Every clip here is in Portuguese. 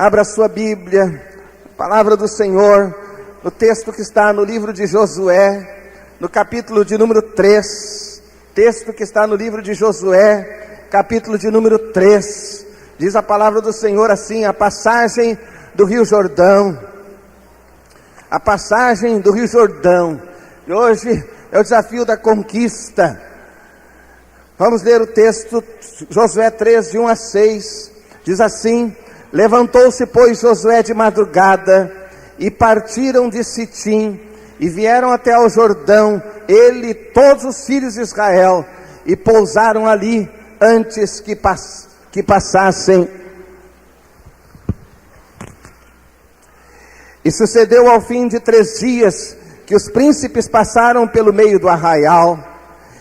Abra sua Bíblia, palavra do Senhor, no texto que está no livro de Josué, no capítulo de número 3. Texto que está no livro de Josué, capítulo de número 3. Diz a palavra do Senhor assim: a passagem do Rio Jordão. A passagem do Rio Jordão. E hoje é o desafio da conquista. Vamos ler o texto, Josué 3, de 1 a 6. Diz assim: levantou-se, pois, Josué de madrugada, e partiram de Sitim, e vieram até ao Jordão, ele e todos os filhos de Israel, e pousaram ali, antes que passassem. E sucedeu ao fim de 3 dias, que os príncipes passaram pelo meio do arraial,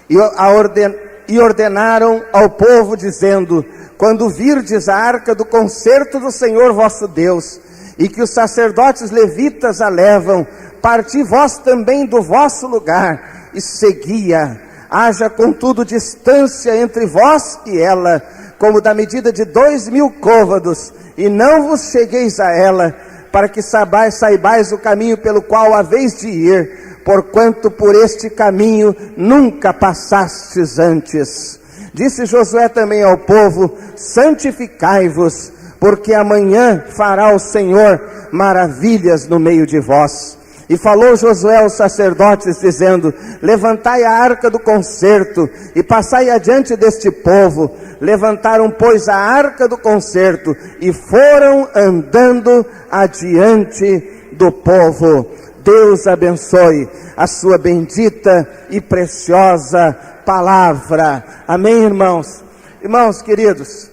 e ordenaram ao povo, dizendo: quando virdes a arca do concerto do Senhor vosso Deus, e que os sacerdotes levitas a levam, parti vós também do vosso lugar, e seguia. Haja contudo distância entre vós e ela, como da medida de 2.000 côvados, e não vos chegueis a ela, para que saibais o caminho pelo qual haveis de ir, porquanto por este caminho nunca passastes antes. Disse Josué também ao povo: santificai-vos, porque amanhã fará o Senhor maravilhas no meio de vós. E falou Josué aos sacerdotes, dizendo: levantai a arca do concerto, e passai adiante deste povo. Levantaram, pois, a arca do concerto, e foram andando adiante do povo. Deus abençoe a sua bendita e preciosa palavra. Amém, irmãos? Irmãos queridos,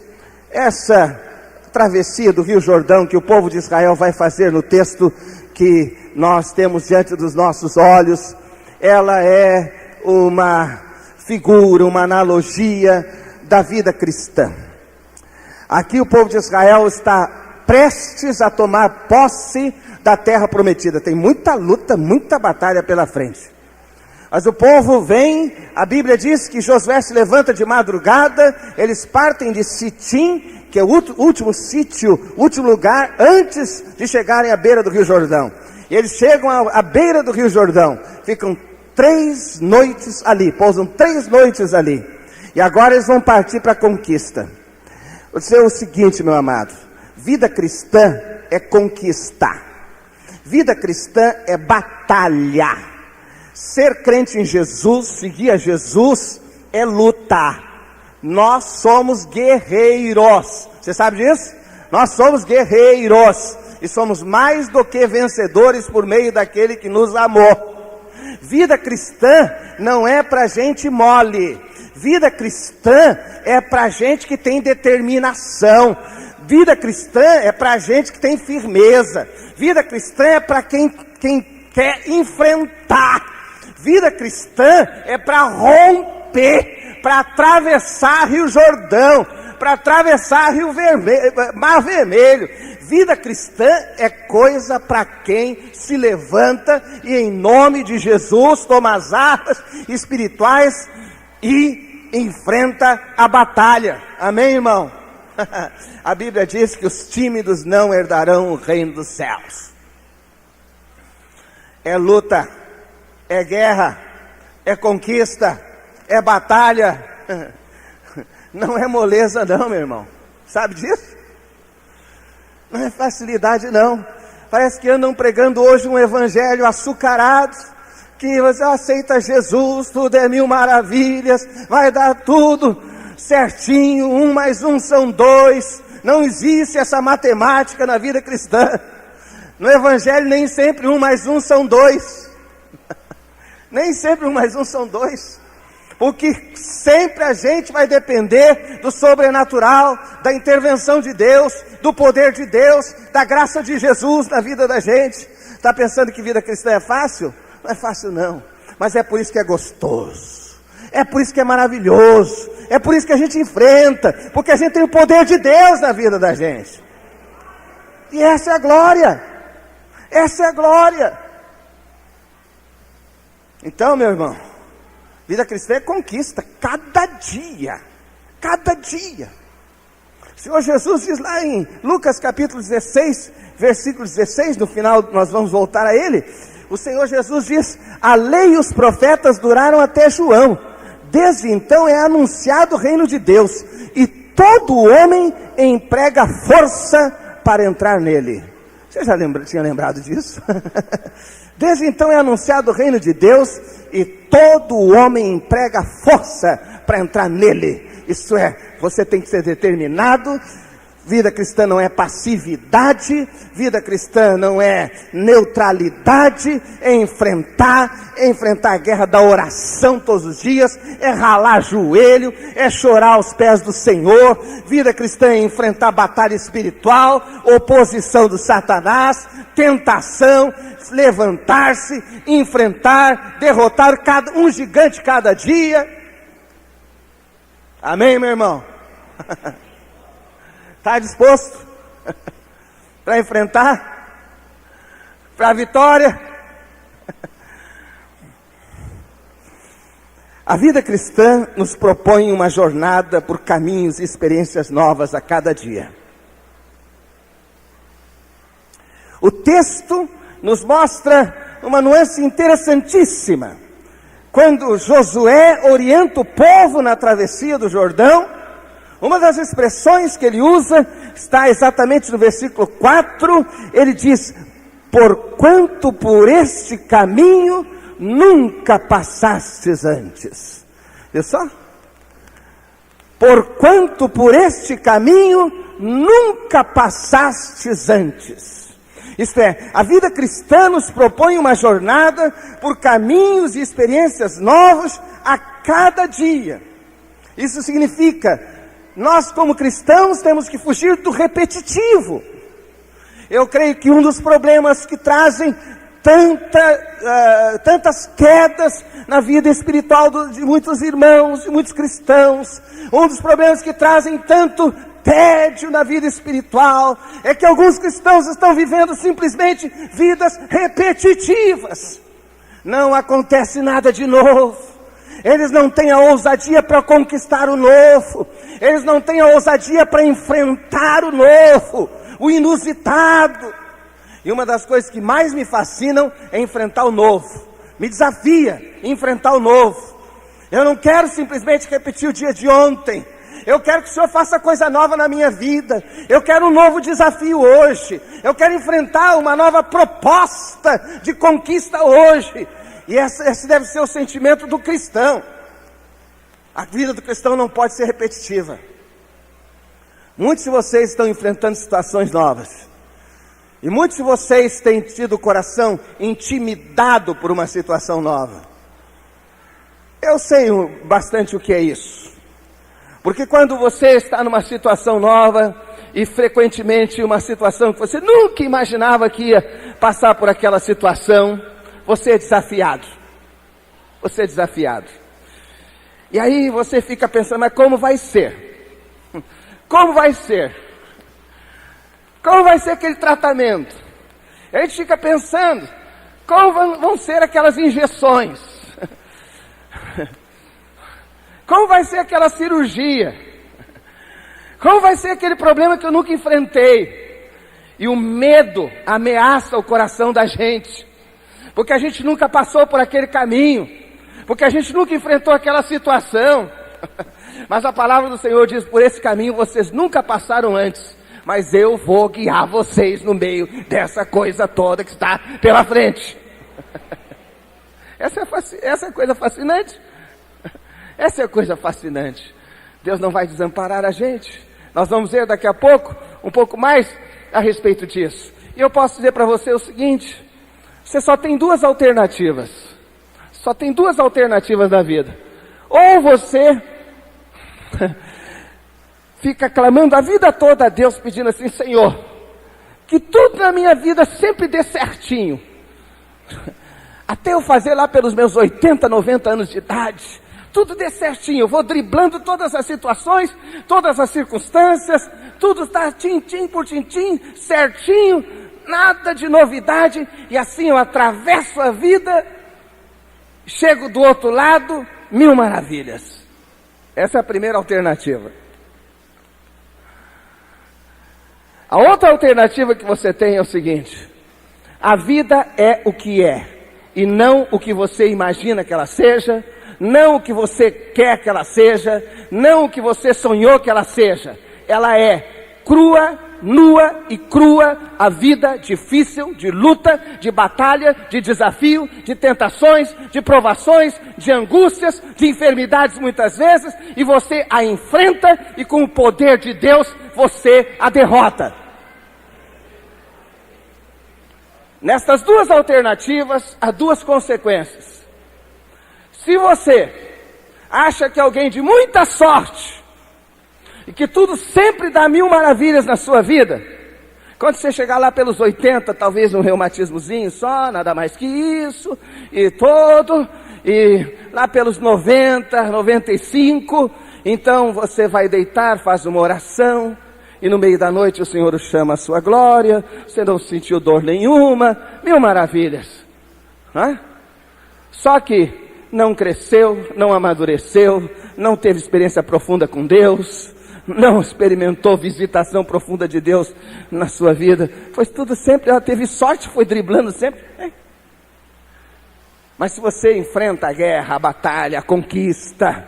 essa travessia do Rio Jordão que o povo de Israel vai fazer no texto que nós temos diante dos nossos olhos, ela é uma figura, uma analogia da vida cristã. Aqui o povo de Israel está prestes a tomar posse da terra prometida. Tem muita luta, muita batalha pela frente. Mas o povo vem, a Bíblia diz que Josué se levanta de madrugada, eles partem de Sitim, que é o último sítio, último lugar, antes de chegarem à beira do Rio Jordão. E eles chegam à beira do Rio Jordão, ficam 3 noites ali, pousam 3 noites ali. E agora eles vão partir para a conquista. Vou dizer o seguinte, meu amado: vida cristã é conquistar. Vida cristã é batalha. Ser crente em Jesus, seguir a Jesus, é lutar. Nós somos guerreiros. Você sabe disso? Nós somos guerreiros. E somos mais do que vencedores por meio daquele que nos amou. Vida cristã não é para gente mole. Vida cristã é para gente que tem determinação. Vida cristã é para gente que tem firmeza. Vida cristã é para quem quer enfrentar. Vida cristã é para romper, para atravessar Rio Jordão, para atravessar Mar Vermelho. Vida cristã é coisa para quem se levanta e em nome de Jesus toma as armas espirituais e enfrenta a batalha. Amém, irmão? A Bíblia diz que os tímidos não herdarão o reino dos céus. É luta, é guerra, é conquista, é batalha. Não é moleza não, meu irmão. Sabe disso? Não é facilidade não. Parece que andam pregando hoje um evangelho açucarado, que você aceita Jesus, tudo é 1000 maravilhas, vai dar tudo certinho, 1 mais 1 são 2. Não existe essa matemática na vida cristã. No evangelho nem sempre 1 mais 1 são 2. Nem sempre 1 mais 1 são 2. Porque sempre a gente vai depender do sobrenatural, da intervenção de Deus, do poder de Deus, da graça de Jesus na vida da gente. Está pensando que vida cristã é fácil? Não é fácil não, mas é por isso que é gostoso, é por isso que é maravilhoso, é por isso que a gente enfrenta, porque a gente tem o poder de Deus na vida da gente. E essa é a glória, essa é a glória. Então, meu irmão, vida cristã é conquista, cada dia, O Senhor Jesus diz lá em Lucas capítulo 16, versículo 16, no final nós vamos voltar a ele. O Senhor Jesus diz: a lei e os profetas duraram até João. Desde então é anunciado o reino de Deus, e todo homem emprega força para entrar nele. Você já tinha lembrado disso? Desde então é anunciado o reino de Deus, e todo homem emprega força para entrar nele. Isso é, você tem que ser determinado. Vida cristã não é passividade, vida cristã não é neutralidade, é enfrentar a guerra da oração todos os dias, é ralar joelho, é chorar aos pés do Senhor. Vida cristã é enfrentar batalha espiritual, oposição do Satanás, tentação, levantar-se, enfrentar, derrotar um gigante cada dia. Amém, meu irmão? Está disposto para enfrentar, para a vitória? A vida cristã nos propõe uma jornada por caminhos e experiências novas a cada dia. O texto nos mostra uma nuance interessantíssima. Quando Josué orienta o povo na travessia do Jordão, uma das expressões que ele usa está exatamente no versículo 4, ele diz: porquanto por este caminho nunca passastes antes. Viu só? Porquanto por este caminho nunca passastes antes. Isto é, a vida cristã nos propõe uma jornada por caminhos e experiências novos a cada dia. Isso significa, nós como cristãos temos que fugir do repetitivo. Eu creio que um dos problemas que trazem tantas quedas na vida espiritual de muitos irmãos, de muitos cristãos, um dos problemas que trazem tanto tédio na vida espiritual, é que alguns cristãos estão vivendo simplesmente vidas repetitivas. Não acontece nada de novo. Eles não têm a ousadia para conquistar o novo. Eles não têm a ousadia para enfrentar o novo, o inusitado. E uma das coisas que mais me fascinam é enfrentar o novo. Me desafia enfrentar o novo. Eu não quero simplesmente repetir o dia de ontem. Eu quero que o Senhor faça coisa nova na minha vida. Eu quero um novo desafio hoje. Eu quero enfrentar uma nova proposta de conquista hoje. E esse deve ser o sentimento do cristão. A vida do cristão não pode ser repetitiva. Muitos de vocês estão enfrentando situações novas. E muitos de vocês têm tido o coração intimidado por uma situação nova. Eu sei bastante o que é isso. Porque quando você está numa situação nova, e frequentemente uma situação que você nunca imaginava que ia passar por aquela situação, você é desafiado. Você é desafiado. E aí você fica pensando, mas como vai ser? Como vai ser? Como vai ser aquele tratamento? E a gente fica pensando, como vão ser aquelas injeções? Como vai ser aquela cirurgia? Como vai ser aquele problema que eu nunca enfrentei? E o medo ameaça o coração da gente. Porque a gente nunca passou por aquele caminho, porque a gente nunca enfrentou aquela situação. Mas a palavra do Senhor diz: por esse caminho vocês nunca passaram antes, mas eu vou guiar vocês no meio dessa coisa toda que está pela frente. Essa é coisa fascinante. Essa é coisa fascinante. Deus não vai desamparar a gente. Nós vamos ver daqui a pouco, um pouco mais a respeito disso. E eu posso dizer para você o seguinte: você só tem duas alternativas. Só tem duas alternativas na vida. Ou você fica clamando a vida toda a Deus, pedindo assim: Senhor, que tudo na minha vida sempre dê certinho. Até eu fazer lá pelos meus 80, 90 anos de idade, tudo dê certinho. Eu vou driblando todas as situações, todas as circunstâncias, tudo está tintim por tintim, certinho, nada de novidade, e assim eu atravesso a vida, chego do outro lado, 1000 maravilhas. Essa é a primeira alternativa. A outra alternativa que você tem é o seguinte: a vida é o que é, e não o que você imagina que ela seja, não o que você quer que ela seja, não o que você sonhou que ela seja. Ela é crua, nua e crua, a vida difícil, de luta, de batalha, de desafio, de tentações, de provações, de angústias, de enfermidades muitas vezes, e você a enfrenta e com o poder de Deus você a derrota. Nestas duas alternativas há duas consequências. Se você acha que alguém de muita sorte e que tudo sempre dá mil maravilhas na sua vida, quando você chegar lá pelos 80, talvez um reumatismozinho só, nada mais que isso, e lá pelos 90, 95, então você vai deitar, faz uma oração, e no meio da noite o Senhor o chama a sua glória, você não sentiu dor nenhuma, mil maravilhas, não é? Só que não cresceu, não amadureceu, não teve experiência profunda com Deus, não experimentou visitação profunda de Deus na sua vida, foi tudo sempre, ela teve sorte, foi driblando sempre. Mas se você enfrenta a guerra, a batalha, a conquista,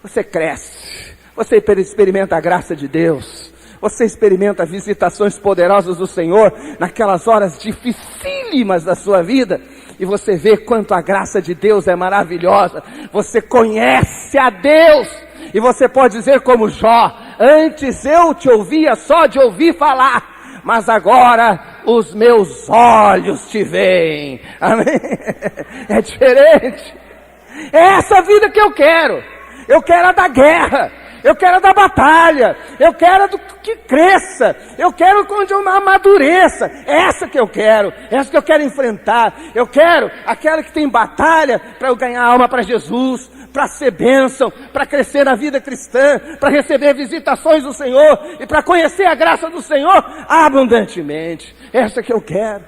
você cresce, você experimenta a graça de Deus, você experimenta visitações poderosas do Senhor naquelas horas dificílimas da sua vida, e você vê quanto a graça de Deus é maravilhosa, você conhece a Deus, e você pode dizer como Jó: antes eu te ouvia só de ouvir falar, mas agora os meus olhos te veem. Amém? É diferente. É essa vida que eu quero. Eu quero a da guerra, eu quero a da batalha, eu quero do que cresça, eu quero onde eu amadureça. É essa que eu quero, é essa que eu quero enfrentar. Eu quero aquela que tem batalha para eu ganhar alma para Jesus, para ser bênção, para crescer na vida cristã, para receber visitações do Senhor e para conhecer a graça do Senhor abundantemente. Essa que eu quero.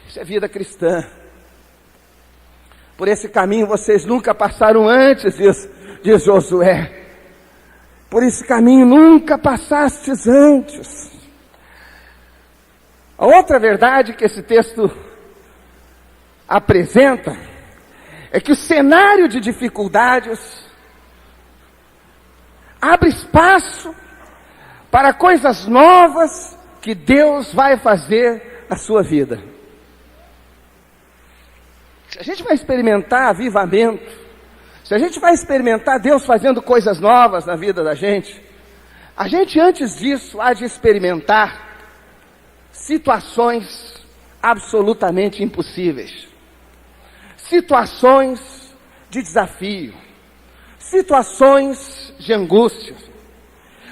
Isso é vida cristã. Por esse caminho vocês nunca passaram antes, diz Josué. Por esse caminho nunca passastes antes. A outra verdade que esse texto apresenta é que o cenário de dificuldades abre espaço para coisas novas que Deus vai fazer na sua vida. Se a gente vai experimentar avivamento, se a gente vai experimentar Deus fazendo coisas novas na vida da gente, a gente antes disso há de experimentar situações absolutamente impossíveis, situações de desafio, situações de angústia,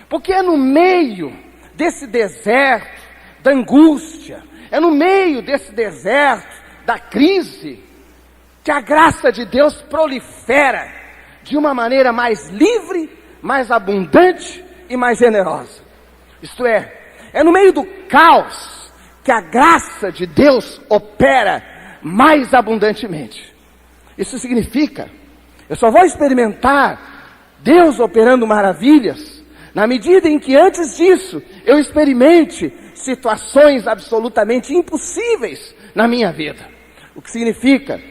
porque é no meio desse deserto da angústia, é no meio desse deserto da crise, que a graça de Deus prolifera de uma maneira mais livre, mais abundante e mais generosa. Isto é no meio do caos que a graça de Deus opera mais abundantemente. Isso significa, eu só vou experimentar Deus operando maravilhas na medida em que antes disso eu experimente situações absolutamente impossíveis na minha vida. O que significa,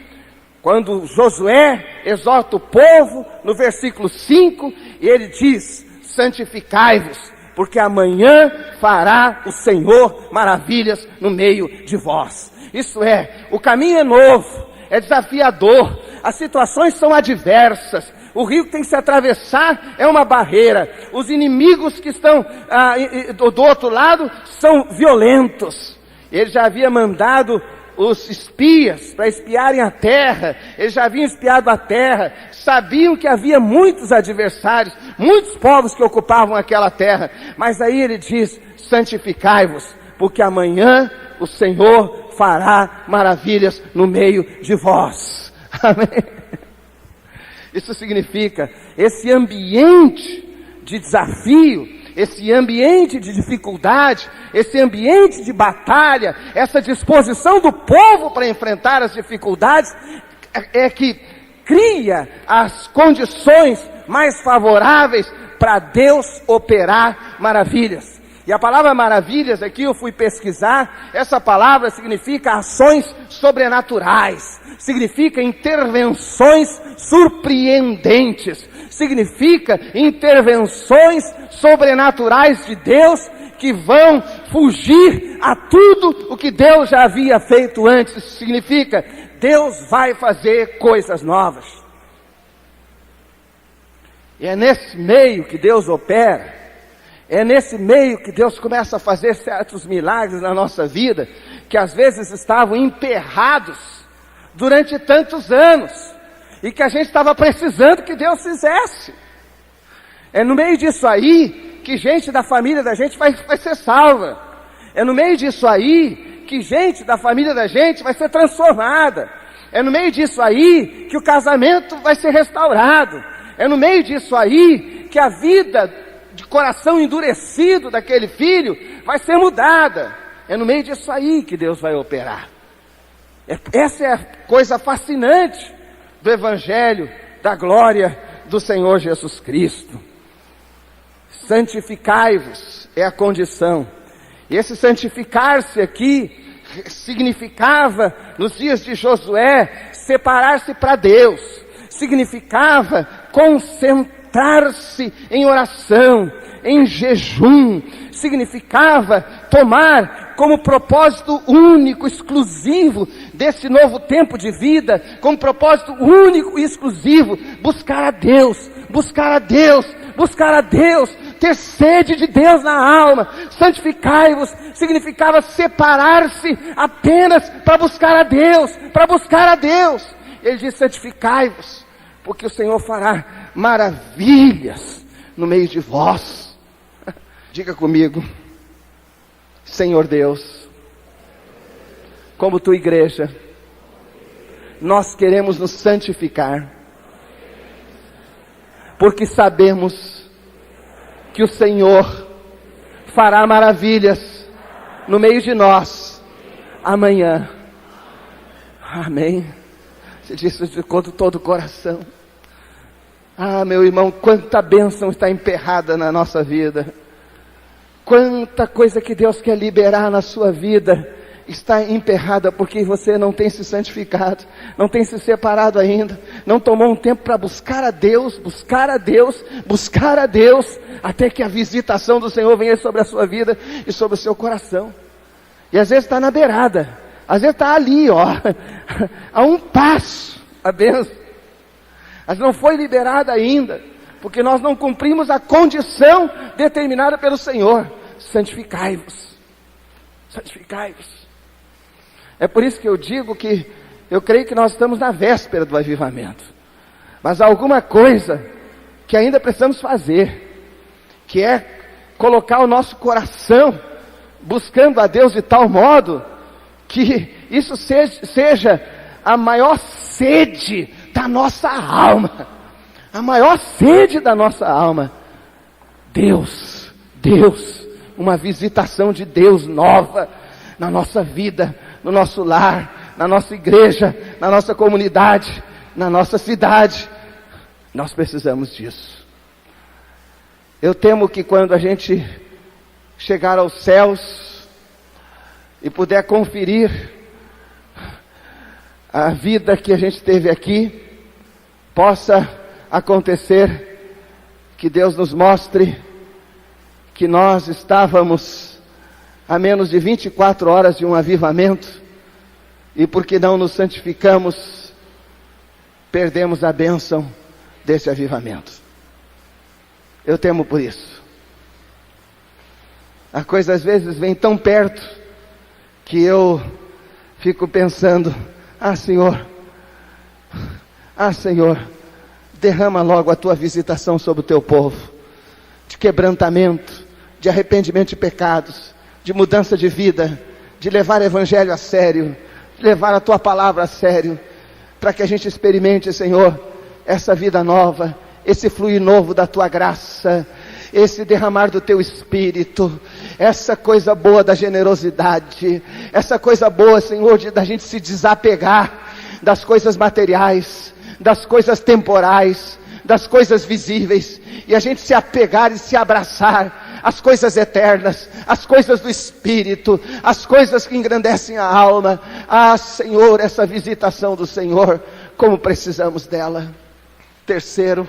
quando Josué exorta o povo, no versículo 5, e ele diz: santificai-vos, porque amanhã fará o Senhor maravilhas no meio de vós. Isso é, o caminho é novo, é desafiador, as situações são adversas, o rio que tem que se atravessar é uma barreira, os inimigos que estão do outro lado são violentos. Ele já havia mandado os espias para espiarem a terra, eles já haviam espiado a terra, sabiam que havia muitos adversários, muitos povos que ocupavam aquela terra, mas aí ele diz: santificai-vos, porque amanhã o Senhor fará maravilhas no meio de vós. Amém? Isso significa, esse ambiente de desafio, esse ambiente de dificuldade, esse ambiente de batalha, essa disposição do povo para enfrentar as dificuldades, é que cria as condições mais favoráveis para Deus operar maravilhas. E a palavra maravilhas aqui eu fui pesquisar, essa palavra significa ações sobrenaturais, significa intervenções surpreendentes, significa intervenções sobrenaturais de Deus que vão fugir a tudo o que Deus já havia feito antes. Isso significa, Deus vai fazer coisas novas. E é nesse meio que Deus opera. É nesse meio que Deus começa a fazer certos milagres na nossa vida, que às vezes estavam emperrados durante tantos anos, e que a gente estava precisando que Deus fizesse. É no meio disso aí, que gente da família da gente vai ser salva. É no meio disso aí, que gente da família da gente vai ser transformada. É no meio disso aí, que o casamento vai ser restaurado. É no meio disso aí, que a vida de coração endurecido daquele filho vai ser mudada. É no meio disso aí que Deus vai operar. Essa é a coisa fascinante do Evangelho da glória do Senhor Jesus Cristo. Santificai-vos é a condição. E esse santificar-se aqui significava, nos dias de Josué, separar-se para Deus. Significava concentrar-se em oração, em jejum. Significava tomar como propósito único, exclusivo desse novo tempo de vida, como propósito único e exclusivo, buscar a Deus, buscar a Deus, buscar a Deus, ter sede de Deus na alma. Santificai-vos significava separar-se apenas para buscar a Deus, para buscar a Deus. Ele diz: santificai-vos, porque o Senhor fará maravilhas no meio de vós. Diga comigo: Senhor Deus, como tua igreja, nós queremos nos santificar, porque sabemos que o Senhor fará maravilhas no meio de nós amanhã. Amém. Você disse de todo o coração. Ah, meu irmão, quanta bênção está emperrada na nossa vida. Quanta coisa que Deus quer liberar na sua vida está emperrada porque você não tem se santificado, não tem se separado ainda, não tomou um tempo para buscar a Deus, buscar a Deus, buscar a Deus, até que a visitação do Senhor venha sobre a sua vida e sobre o seu coração. E às vezes está na beirada, às vezes está ali, ó, a um passo, a bênção, mas não foi liberada ainda, porque nós não cumprimos a condição determinada pelo Senhor. Santificai-vos, santificai-vos. É por isso que eu digo que eu creio que nós estamos na véspera do avivamento, mas há alguma coisa que ainda precisamos fazer, que é colocar o nosso coração buscando a Deus de tal modo que isso seja a maior sede da nossa alma, a maior sede da nossa alma. Deus, uma visitação de Deus nova na nossa vida, no nosso lar, na nossa igreja, na nossa comunidade, na nossa cidade. Nós precisamos disso. Eu temo que quando a gente chegar aos céus e puder conferir a vida que a gente teve aqui, possa acontecer que Deus nos mostre que nós estávamos a menos de 24 horas de um avivamento, e porque não nos santificamos, perdemos a bênção desse avivamento. Eu temo por isso. A coisa às vezes vem tão perto que eu fico pensando: Senhor, derrama logo a tua visitação sobre o teu povo, de quebrantamento, de arrependimento de pecados, de mudança de vida, de levar o evangelho a sério, de levar a tua palavra a sério, para que a gente experimente, Senhor, essa vida nova, esse fluir novo da tua graça, esse derramar do teu espírito, essa coisa boa da generosidade, essa coisa boa, Senhor, da gente se desapegar das coisas materiais, das coisas temporais, das coisas visíveis, e a gente se apegar e se abraçar às coisas eternas, às coisas do Espírito, às coisas que engrandecem a alma. Ah, Senhor, essa visitação do Senhor, como precisamos dela. Terceiro,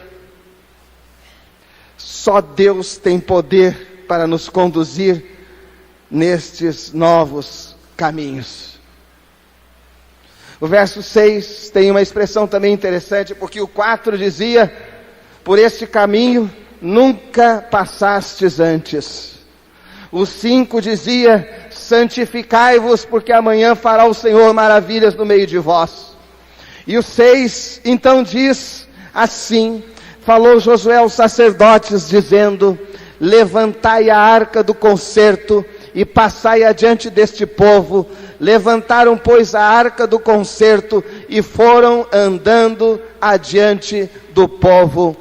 só Deus tem poder para nos conduzir nestes novos caminhos. O verso 6 tem uma expressão também interessante, porque o 4 dizia: por este caminho nunca passastes antes. O 5 dizia: santificai-vos, porque amanhã fará o Senhor maravilhas no meio de vós. E o 6 então diz assim: falou Josué aos sacerdotes, dizendo: levantai a arca do concerto e passai adiante deste povo. Levantaram, pois, a arca do concerto e foram andando adiante do povo.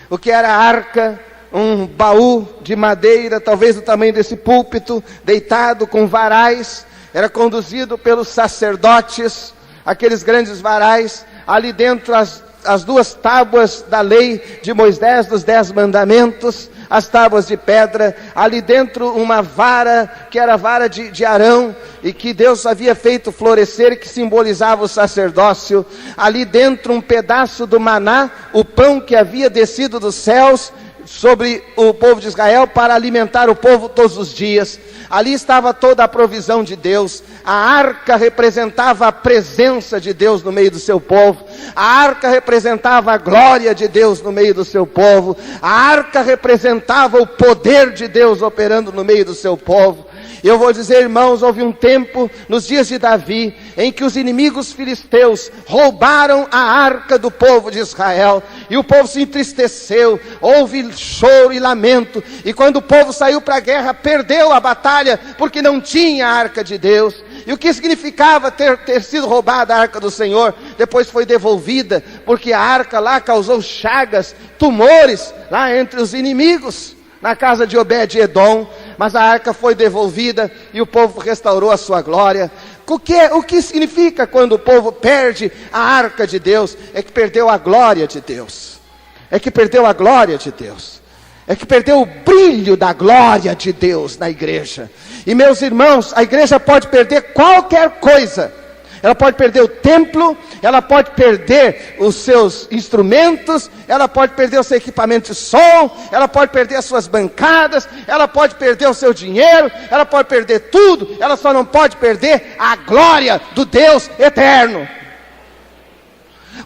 O que era a arca? Um baú de madeira, talvez do tamanho desse púlpito, deitado com varais. Era conduzido pelos sacerdotes, aqueles grandes varais. Ali dentro as 2 tábuas da lei de Moisés, dos 10 mandamentos, as tábuas de pedra, ali dentro uma vara, que era a vara de Arão, e que Deus havia feito florescer, que simbolizava o sacerdócio. Ali dentro um pedaço do maná, o pão que havia descido dos céus sobre o povo de Israel para alimentar o povo todos os dias. Ali estava toda a provisão de Deus. A arca representava a presença de Deus no meio do seu povo. A arca representava a glória de Deus no meio do seu povo. A arca representava o poder de Deus operando no meio do seu povo. Eu vou dizer, irmãos, houve um tempo, nos dias de Davi, em que os inimigos filisteus roubaram a arca do povo de Israel, e o povo se entristeceu, houve choro e lamento, e quando o povo saiu para a guerra, perdeu a batalha, porque não tinha a arca de Deus. E o que significava ter sido roubada a arca do Senhor? Depois foi devolvida, porque a arca lá causou chagas, tumores, lá entre os inimigos, na casa de Obed-edom. Mas a arca foi devolvida e o povo restaurou a sua glória. O que significa quando o povo perde a arca de Deus? É que perdeu a glória de Deus. É que perdeu a glória de Deus. É que perdeu o brilho da glória de Deus na igreja. E meus irmãos, a igreja pode perder qualquer coisa. Ela pode perder o templo, ela pode perder os seus instrumentos, ela pode perder o seu equipamento de som, ela pode perder as suas bancadas, ela pode perder o seu dinheiro, ela pode perder tudo, ela só não pode perder a glória do Deus eterno.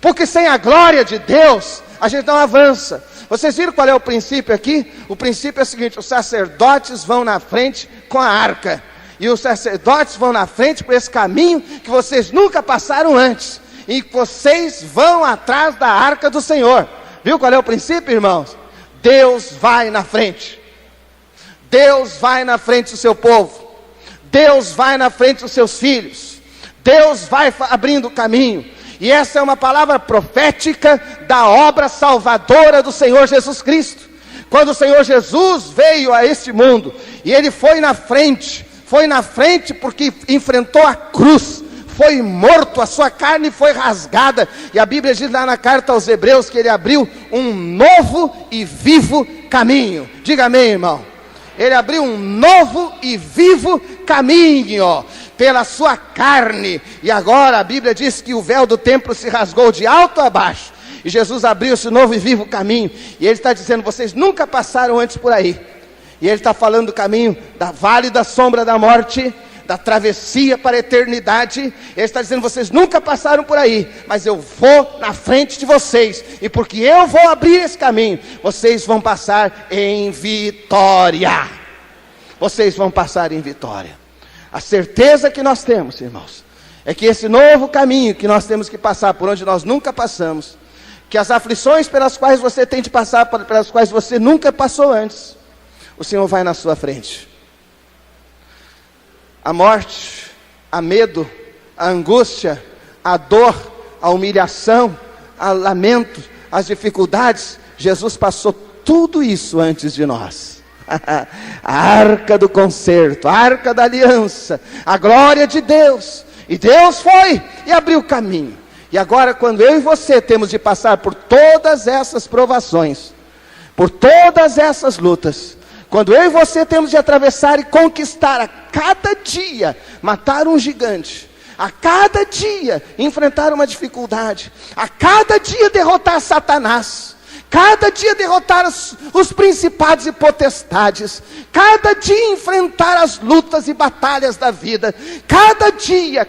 Porque sem a glória de Deus, a gente não avança. Vocês viram qual é o princípio aqui? O princípio é o seguinte: os sacerdotes vão na frente com a arca. E os sacerdotes vão na frente por esse caminho que vocês nunca passaram antes. E vocês vão atrás da arca do Senhor. Viu qual é o princípio, irmãos? Deus vai na frente. Deus vai na frente do seu povo. Deus vai na frente dos seus filhos. Deus vai abrindo o caminho. E essa é uma palavra profética da obra salvadora do Senhor Jesus Cristo. Quando o Senhor Jesus veio a este mundo, e Ele foi na frente porque enfrentou a cruz, foi morto, a sua carne foi rasgada, e a Bíblia diz lá na carta aos Hebreus, que Ele abriu um novo e vivo caminho. Diga amém, irmão. Ele abriu um novo e vivo caminho, pela sua carne, e agora a Bíblia diz que o véu do templo se rasgou de alto a baixo, e Jesus abriu esse novo e vivo caminho, e Ele está dizendo: vocês nunca passaram antes por aí. E Ele está falando do caminho da vale da sombra da morte, da travessia para a eternidade. Ele está dizendo: vocês nunca passaram por aí, mas eu vou na frente de vocês, e porque eu vou abrir esse caminho, vocês vão passar em vitória. Vocês vão passar em vitória. A certeza que nós temos, irmãos, é que esse novo caminho que nós temos que passar, por onde nós nunca passamos, que as aflições pelas quais você tem de passar, pelas quais você nunca passou antes, o Senhor vai na sua frente. A morte, a medo, a angústia, a dor, a humilhação, o lamento, as dificuldades, Jesus passou tudo isso antes de nós. A arca do concerto, a arca da aliança, a glória de Deus. E Deus foi e abriu o caminho. E agora, quando eu e você temos de passar por todas essas provações, por todas essas lutas, quando eu e você temos de atravessar e conquistar a cada dia, matar um gigante, a cada dia enfrentar uma dificuldade, a cada dia derrotar Satanás, cada dia derrotar os principados e potestades, cada dia enfrentar as lutas e batalhas da vida, cada dia,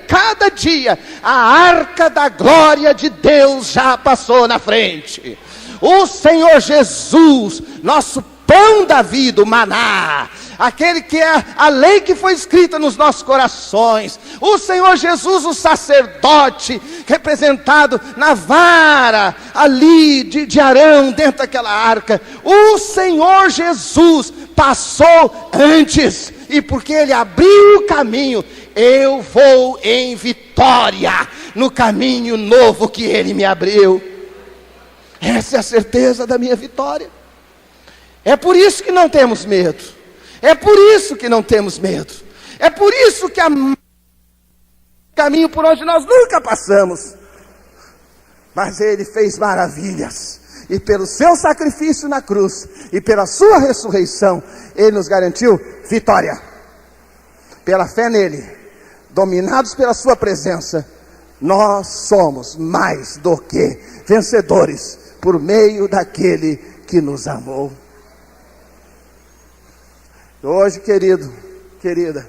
a arca da glória de Deus já passou na frente. O Senhor Jesus, nosso pão da vida, o maná, aquele que é a lei que foi escrita nos nossos corações, o Senhor Jesus, o sacerdote, representado na vara ali de Arão, dentro daquela arca, o Senhor Jesus passou antes, e porque Ele abriu o caminho, eu vou em vitória, no caminho novo que Ele me abriu. Essa é a certeza da minha vitória. É por isso que não temos medo. É por isso que não temos medo. É por isso que há caminho por onde nós nunca passamos. Mas Ele fez maravilhas. E pelo seu sacrifício na cruz, e pela sua ressurreição, Ele nos garantiu vitória. Pela fé nele, dominados pela sua presença, nós somos mais do que vencedores, por meio daquele que nos amou. Hoje, querido, querida,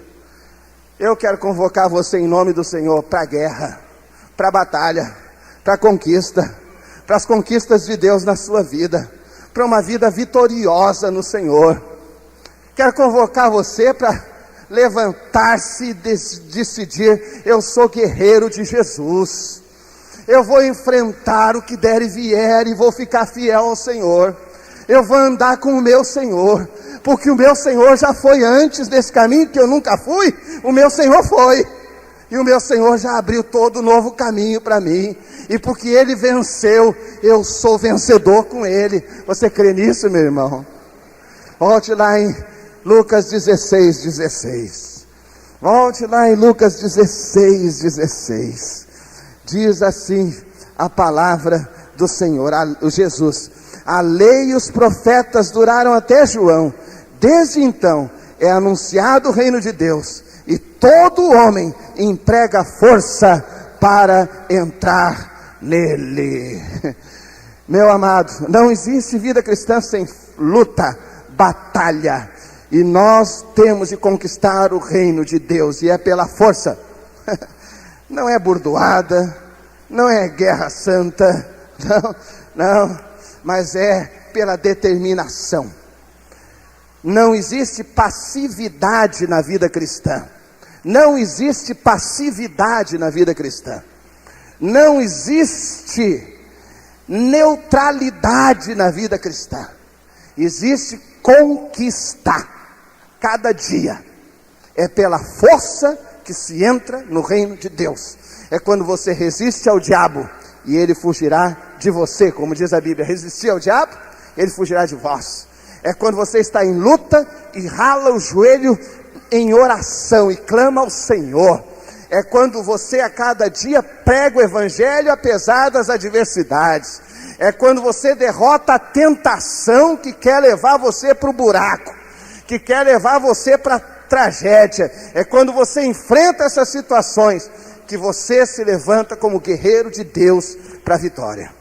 eu quero convocar você em nome do Senhor para a guerra, para a batalha, para a conquista, para as conquistas de Deus na sua vida, para uma vida vitoriosa no Senhor. Quero convocar você para levantar-se e decidir: eu sou guerreiro de Jesus, eu vou enfrentar o que der e vier, e vou ficar fiel ao Senhor, eu vou andar com o meu Senhor, porque o meu Senhor já foi antes desse caminho que eu nunca fui, o meu Senhor foi, e o meu Senhor já abriu todo novo caminho para mim, e porque Ele venceu, eu sou vencedor com Ele. Você crê nisso, meu irmão? Volte lá em Lucas 16:16. Volte lá em Lucas 16:16. Diz assim a palavra do Senhor, o Jesus: a lei e os profetas duraram até João. Desde então é anunciado o reino de Deus, e todo homem emprega força para entrar nele. Meu amado, não existe vida cristã sem luta, batalha, e nós temos de conquistar o reino de Deus, e é pela força. Não é burdoada, não é guerra santa, não, mas é pela determinação. Não existe passividade na vida cristã. Não existe passividade na vida cristã. Não existe neutralidade na vida cristã. Existe conquista. Cada dia é pela força que se entra no reino de Deus. É quando você resiste ao diabo e ele fugirá de você, como diz a Bíblia: resistir ao diabo, ele fugirá de vós. É quando você está em luta e rala o joelho em oração e clama ao Senhor. É quando você a cada dia prega o Evangelho apesar das adversidades. É quando você derrota a tentação que quer levar você para o buraco, que quer levar você para a tragédia. É quando você enfrenta essas situações que você se levanta como guerreiro de Deus para a vitória.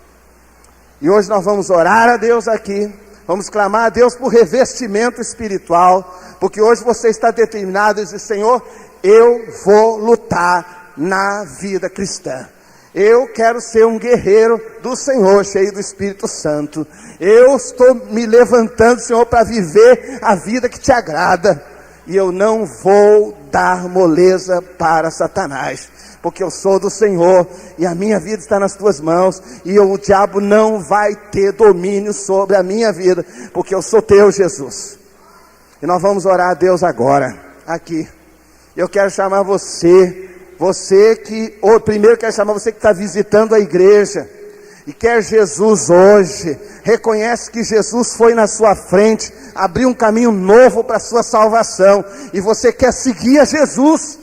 E hoje nós vamos orar a Deus aqui. Vamos clamar a Deus por revestimento espiritual, porque hoje você está determinado a dizer: Senhor, eu vou lutar na vida cristã. Eu quero ser um guerreiro do Senhor, cheio do Espírito Santo. Eu estou me levantando, Senhor, para viver a vida que te agrada. E eu não vou dar moleza para Satanás, porque eu sou do Senhor, e a minha vida está nas tuas mãos, e o diabo não vai ter domínio sobre a minha vida, porque eu sou teu, Jesus. E nós vamos orar a Deus agora, aqui. Eu quero chamar você que, ou primeiro quero chamar você que está visitando a igreja, e quer Jesus hoje, reconhece que Jesus foi na sua frente, abriu um caminho novo para a sua salvação, e você quer seguir a Jesus.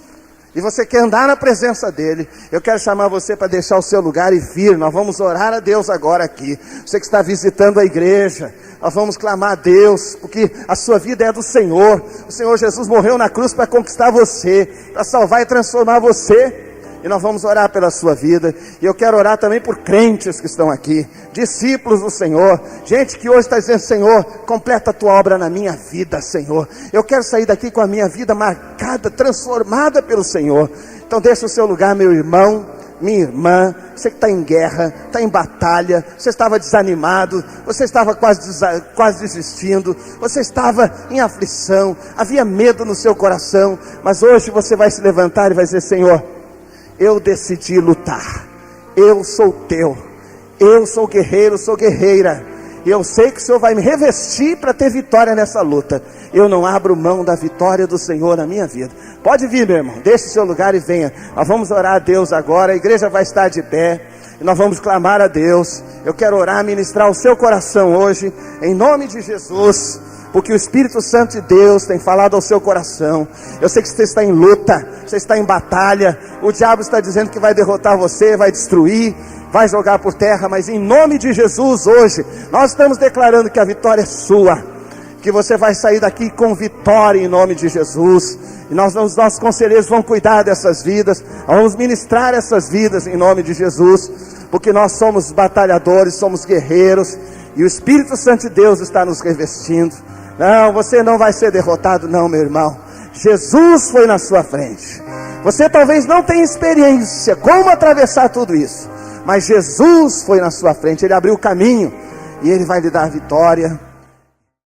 e você quer andar na presença dele, eu quero chamar você para deixar o seu lugar e vir. Nós vamos orar a Deus agora aqui. Você que está visitando a igreja, nós vamos clamar a Deus, porque a sua vida é do Senhor. O Senhor Jesus morreu na cruz para conquistar você, para salvar e transformar você. E nós vamos orar pela sua vida. E eu quero orar também por crentes que estão aqui, discípulos do Senhor, gente que hoje está dizendo: Senhor, completa a tua obra na minha vida, Senhor. Eu quero sair daqui com a minha vida marcada, transformada pelo Senhor. Então deixa o seu lugar, meu irmão, minha irmã. Você que está em guerra, está em batalha, você estava desanimado, você estava quase desistindo, você estava em aflição, havia medo no seu coração, mas hoje você vai se levantar e vai dizer: Senhor, eu decidi lutar, eu sou teu, eu sou guerreiro, sou guerreira, e eu sei que o Senhor vai me revestir para ter vitória nessa luta. Eu não abro mão da vitória do Senhor na minha vida. Pode vir, meu irmão, deixe o seu lugar e venha. Nós vamos orar a Deus agora, a igreja vai estar de pé, e nós vamos clamar a Deus. Eu quero orar, ministrar o seu coração hoje, em nome de Jesus, porque o Espírito Santo de Deus tem falado ao seu coração. Eu sei que você está em luta, você está em batalha, o diabo está dizendo que vai derrotar você, vai destruir, vai jogar por terra, mas em nome de Jesus hoje, nós estamos declarando que a vitória é sua, que você vai sair daqui com vitória em nome de Jesus, e os nossos conselheiros vão cuidar dessas vidas, vamos ministrar essas vidas em nome de Jesus, porque nós somos batalhadores, somos guerreiros, e o Espírito Santo de Deus está nos revestindo. Não, você não vai ser derrotado não, meu irmão. Jesus foi na sua frente. Você talvez não tenha experiência como atravessar tudo isso, mas Jesus foi na sua frente, Ele abriu o caminho, e Ele vai lhe dar vitória.